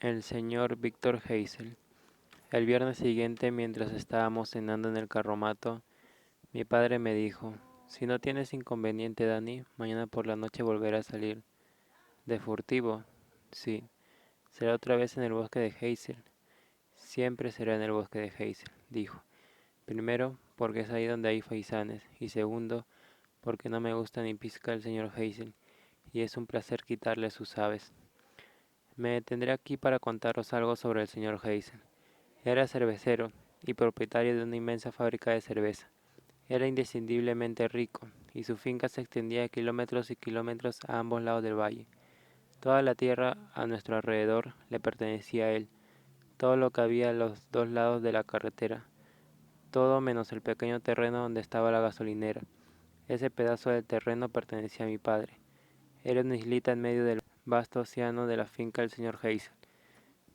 El señor Víctor Heysel. El viernes siguiente, mientras estábamos cenando en el carromato, mi padre me dijo: si no tienes inconveniente, Dani, mañana por la noche volverá a salir. ¿De furtivo? Sí. Será otra vez en el bosque de Heysel. Siempre será en el bosque de Heysel, dijo. Primero, porque es ahí donde hay faisanes, y segundo, porque no me gusta ni pizca el señor Heysel, y es un placer quitarle sus aves. Me detendré aquí para contaros algo sobre el señor Heysel. Era cervecero y propietario de una inmensa fábrica de cerveza. Era indescindiblemente rico, y su finca se extendía kilómetros y kilómetros a ambos lados del valle. Toda la tierra a nuestro alrededor le pertenecía a él, todo lo que había a los dos lados de la carretera, todo menos el pequeño terreno donde estaba la gasolinera. Ese pedazo de terreno pertenecía a mi padre. Era una islita en medio del vasto océano de la finca del señor Heysel.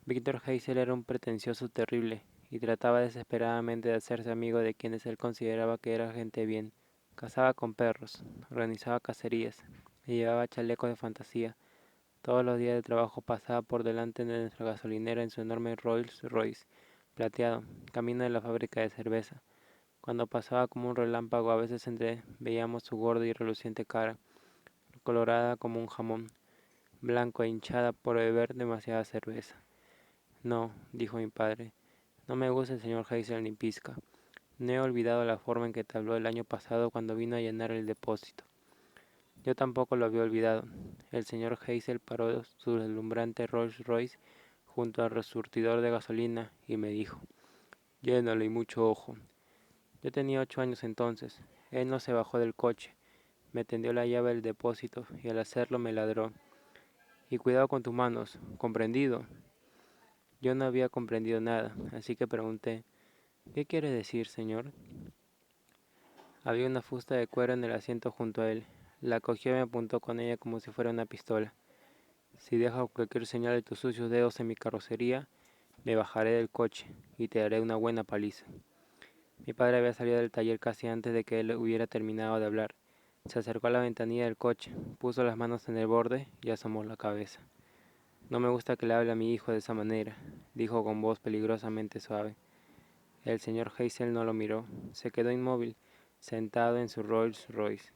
Víctor Heysel era un pretencioso terrible, y trataba desesperadamente de hacerse amigo de quienes él consideraba que era gente bien. Cazaba con perros, organizaba cacerías, y llevaba chalecos de fantasía. Todos los días de trabajo pasaba por delante de nuestra gasolinera en su enorme Rolls Royce plateado, camino de la fábrica de cerveza. Cuando pasaba como un relámpago, a veces veíamos su gorda y reluciente cara, colorada como un jamón, blanco e hinchada por beber demasiada cerveza. No, dijo mi padre, no me gusta el señor Heysel ni pizca. No he olvidado la forma en que te habló el año pasado cuando vino a llenar el depósito. Yo tampoco lo había olvidado. El señor Heysel paró su deslumbrante Rolls Royce junto al resurtidor de gasolina y me dijo: llénalo y mucho ojo. Yo tenía 8 años entonces. Él no se bajó del coche, me tendió la llave del depósito y al hacerlo me ladró: y cuidado con tus manos, ¿comprendido? Yo no había comprendido nada, así que pregunté: ¿qué quiere decir, señor? Había una fusta de cuero en el asiento junto a él. La cogió y me apuntó con ella como si fuera una pistola. Si dejas cualquier señal de tus sucios dedos en mi carrocería, me bajaré del coche y te daré una buena paliza. Mi padre había salido del taller casi antes de que él hubiera terminado de hablar. Se acercó a la ventanilla del coche, puso las manos en el borde y asomó la cabeza. No me gusta que le hable a mi hijo de esa manera, dijo con voz peligrosamente suave. El señor Heysel no lo miró, se quedó inmóvil, sentado en su Rolls Royce,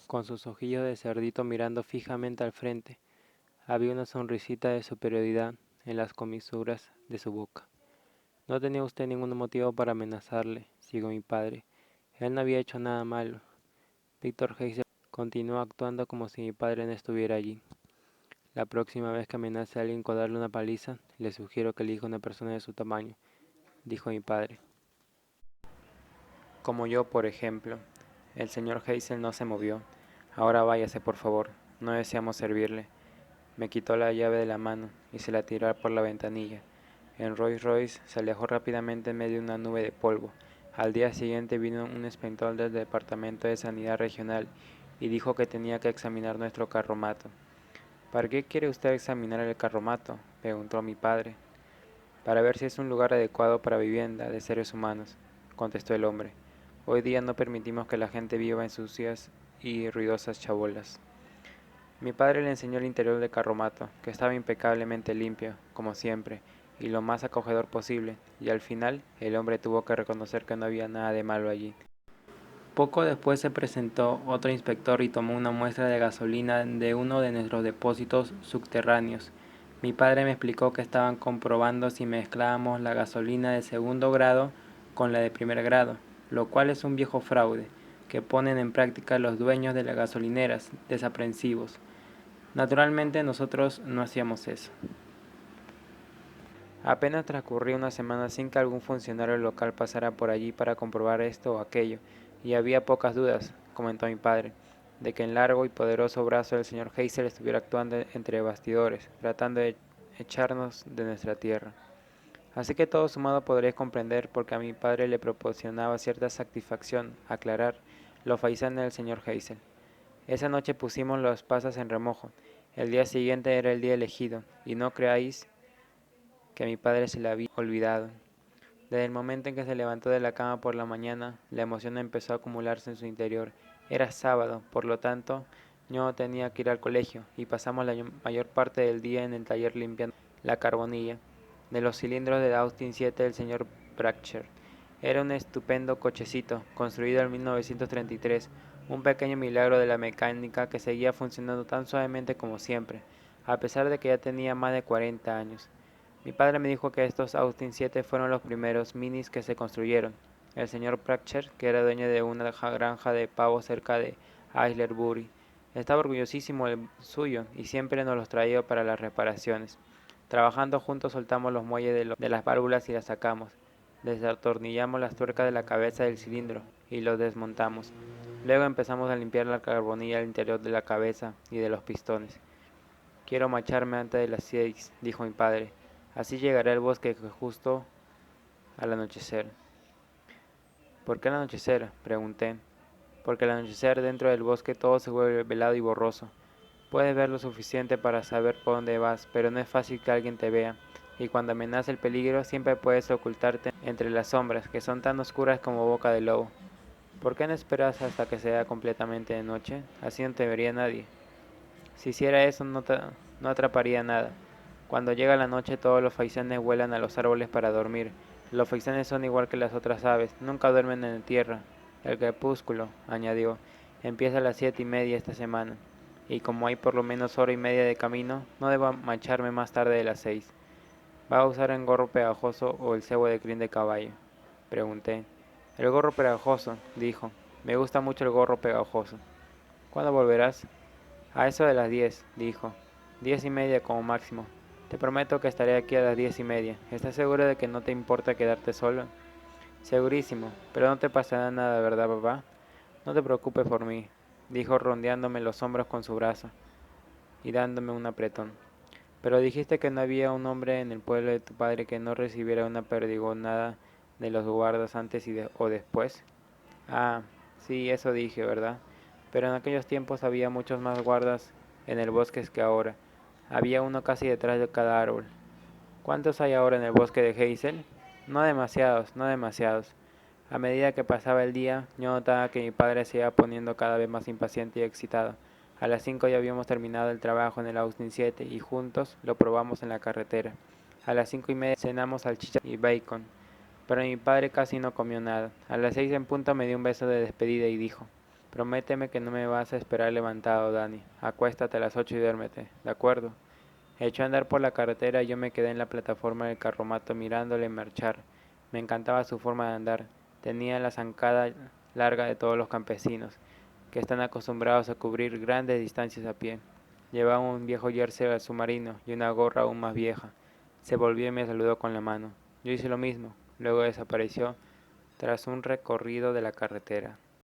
con sus ojillos de cerdito mirando fijamente al frente. Había una sonrisita de superioridad en las comisuras de su boca. No tenía usted ningún motivo para amenazarle, siguió mi padre. Él no había hecho nada malo. Víctor Heysel continuó actuando como si mi padre no estuviera allí. La próxima vez que amenace a alguien con darle una paliza, le sugiero que elija una persona de su tamaño, dijo mi padre. Como yo, por ejemplo. El señor Heysel no se movió. Ahora váyase, por favor. No deseamos servirle. Me quitó la llave de la mano y se la tiró por la ventanilla. El Rolls Royce se alejó rápidamente en medio de una nube de polvo. Al día siguiente vino un inspector del Departamento de Sanidad Regional y dijo que tenía que examinar nuestro carromato. ¿Para qué quiere usted examinar el carromato?, preguntó mi padre. Para ver si es un lugar adecuado para vivienda de seres humanos, contestó el hombre. Hoy día no permitimos que la gente viva en sucias y ruidosas chabolas. Mi padre le enseñó el interior del carromato, que estaba impecablemente limpio, como siempre, y lo más acogedor posible, y al final el hombre tuvo que reconocer que no había nada de malo allí. Poco después se presentó otro inspector y tomó una muestra de gasolina de uno de nuestros depósitos subterráneos. Mi padre me explicó que estaban comprobando si mezclábamos la gasolina de segundo grado con la de primer grado, lo cual es un viejo fraude que ponen en práctica los dueños de las gasolineras, desaprensivos. Naturalmente nosotros no hacíamos eso. Apenas transcurría una semana sin que algún funcionario local pasara por allí para comprobar esto o aquello, y había pocas dudas, comentó mi padre, de que el largo y poderoso brazo del señor Heysel estuviera actuando entre bastidores, tratando de echarnos de nuestra tierra. Así que todo sumado podréis comprender por qué a mi padre le proporcionaba cierta satisfacción aclarar lo faisán del señor Heysel. Esa noche pusimos las pasas en remojo. El día siguiente era el día elegido, y no creáis que a mi padre se le había olvidado. Desde el momento en que se levantó de la cama por la mañana, la emoción empezó a acumularse en su interior. Era sábado, por lo tanto, yo no tenía que ir al colegio, y pasamos la mayor parte del día en el taller limpiando la carbonilla, de los cilindros del Austin 7 del señor Pratchett. Era un estupendo cochecito, construido en 1933, un pequeño milagro de la mecánica que seguía funcionando tan suavemente como siempre, a pesar de que ya tenía más de 40 años. Mi padre me dijo que estos Austin 7 fueron los primeros minis que se construyeron. El señor Pratchett, que era dueño de una granja de pavos cerca de Aylesbury, estaba orgullosísimo del suyo y siempre nos los traía para las reparaciones. Trabajando juntos soltamos los muelles de las válvulas y las sacamos. Desatornillamos las tuercas de la cabeza del cilindro y los desmontamos. Luego empezamos a limpiar la carbonilla al interior de la cabeza y de los pistones. Quiero marcharme antes de las 6, dijo mi padre. Así llegaré al bosque justo al anochecer. ¿Por qué al anochecer?, pregunté. Porque al anochecer dentro del bosque todo se vuelve velado y borroso. Puedes ver lo suficiente para saber por dónde vas, pero no es fácil que alguien te vea, y cuando amenaza el peligro siempre puedes ocultarte entre las sombras, que son tan oscuras como boca de lobo. ¿Por qué no esperas hasta que sea completamente de noche? Así no te vería nadie. Si hiciera eso no atraparía nada. Cuando llega la noche todos los faisanes vuelan a los árboles para dormir. Los faisanes son igual que las otras aves, nunca duermen en tierra. El crepúsculo, añadió, empieza a las 7:30 esta semana, y como hay por lo menos hora y media de camino, no debo marcharme más tarde de las 6. ¿Va a usar el gorro pegajoso o el cebo de crin de caballo?, pregunté. El gorro pegajoso, dijo. Me gusta mucho el gorro pegajoso. ¿Cuándo volverás? A eso de las 10, dijo. 10:30 como máximo. Te prometo que estaré aquí a las 10:30. ¿Estás seguro de que no te importa quedarte solo? Segurísimo, pero no te pasará nada, ¿verdad, papá? No te preocupes por mí, dijo rondeándome los hombros con su brazo y dándome un apretón. Pero dijiste que no había un hombre en el pueblo de tu padre que no recibiera una perdigonada de los guardas antes o después. Ah, sí, eso dije, ¿verdad? Pero en aquellos tiempos había muchos más guardas en el bosque que ahora. Había uno casi detrás de cada árbol. ¿Cuántos hay ahora en el bosque de Hazel? No demasiados, no demasiados. A medida que pasaba el día, yo notaba que mi padre se iba poniendo cada vez más impaciente y excitado. A las 5 ya habíamos terminado el trabajo en el Austin 7 y juntos lo probamos en la carretera. A las 5:30 cenamos salchicha y bacon, pero mi padre casi no comió nada. A las 6 en punto me dio un beso de despedida y dijo: prométeme que no me vas a esperar levantado, Danny. Acuéstate a las 8 y duérmete, ¿de acuerdo? Echó a andar por la carretera y yo me quedé en la plataforma del carromato mirándole marchar. Me encantaba su forma de andar. Tenía la zancada larga de todos los campesinos, que están acostumbrados a cubrir grandes distancias a pie. Llevaba un viejo jersey submarino y una gorra aún más vieja. Se volvió y me saludó con la mano. Yo hice lo mismo. Luego desapareció tras un recorrido de la carretera.